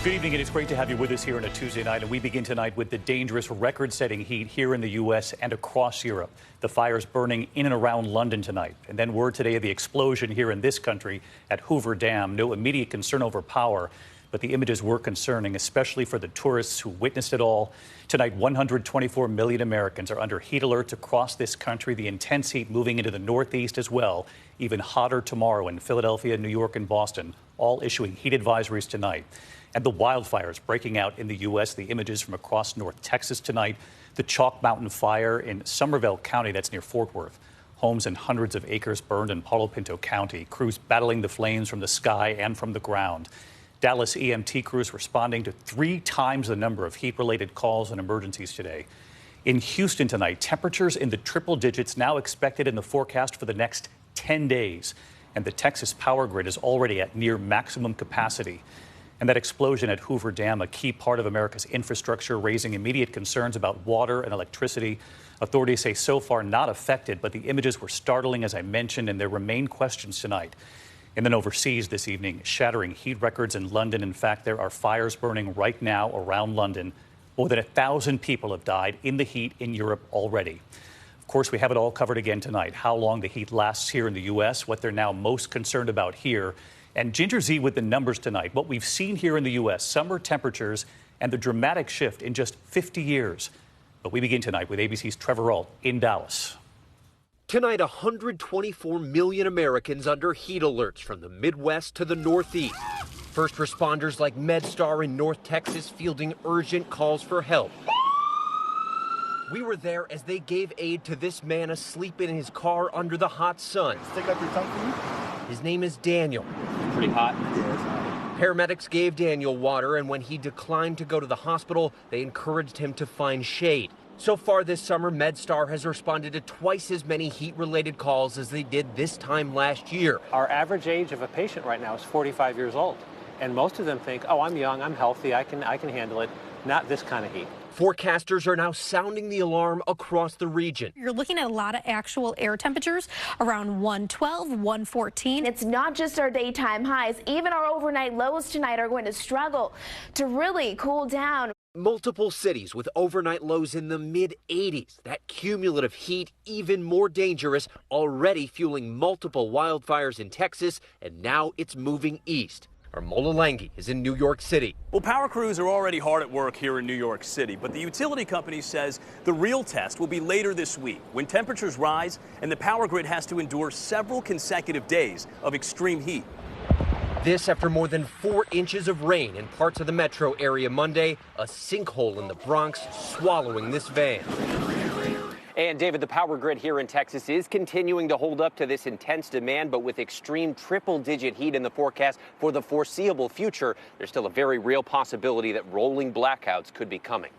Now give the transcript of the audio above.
Good evening, and it's great to have you with us here on a Tuesday night. And we begin tonight with the dangerous record-setting heat here in the U.S. and across Europe. The fires burning in and around London tonight. And then word today of the explosion here in this country at Hoover Dam. No immediate concern over power, but the images were concerning, especially for the tourists who witnessed it all. Tonight, 124 million Americans are under heat alerts across this country. The intense heat moving into the Northeast as well. Even hotter tomorrow in Philadelphia, New York, and Boston, all issuing heat advisories tonight. And the wildfires breaking out in the U.S., the images from across North Texas tonight, the Chalk Mountain fire in Somervell County, that's near Fort Worth. Homes and hundreds of acres burned in Palo Pinto County, crews battling the flames from the sky and from the ground. Dallas EMT crews responding to 3 times the number of heat-related calls and emergencies today. In Houston tonight, temperatures in the triple digits now expected in the forecast for the next 10 days. And the Texas power grid is already at near maximum capacity. And that explosion at Hoover Dam, a key part of America's infrastructure, raising immediate concerns about water and electricity. Authorities say so far not affected, but the images were startling, as I mentioned, and there remain questions tonight. And then overseas this evening, shattering heat records in London. In fact, there are fires burning right now around London. More than 1,000 people have died in the heat in Europe already. Of course, we have it all covered again tonight. How long the heat lasts here in the U.S., what they're now most concerned about here. And Ginger Z with the numbers tonight. What we've seen here in the U.S., summer temperatures and the dramatic shift in just 50 years. But we begin tonight with ABC's Trevor Ault in Dallas. Tonight, 124 million Americans under heat alerts from the Midwest to the Northeast. First responders like MedStar in North Texas fielding urgent calls for help. We were there as they gave aid to this man asleep in his car under the hot sun. Stick up your tongue for you. His name is Daniel. Pretty hot. Yeah, it's hot. Paramedics gave Daniel water, and when he declined to go to the hospital, they encouraged him to find shade. So far this summer, MedStar has responded to twice as many heat-related calls as they did this time last year. Our average age of a patient right now is 45 years old, and most of them think, oh, I'm young, I'm healthy, I can handle it. Not this kind of heat. Forecasters are now sounding the alarm across the region. You're looking at a lot of actual air temperatures around 112, 114. It's not just our daytime highs. Even our overnight lows tonight are going to struggle to really cool down. Multiple cities with overnight lows in the mid-80s. That cumulative heat even more dangerous, already fueling multiple wildfires in Texas, and now it's moving east. 𝗦𝘂𝗯𝗀𝗃𝗯𝗍 is in New York City. Well, power crews are already hard at work here in New York City, but the utility company says the real test will be later this week when temperatures rise and the power grid has to endure several consecutive days of extreme heat. This after more than 4 inches of rain in parts of the metro area Monday, a sinkhole in the Bronx swallowing this van. And David, the power grid here in Texas is continuing to hold up to this intense demand, but with extreme triple-digit heat in the forecast for the foreseeable future, there's still a very real possibility that rolling blackouts could be coming.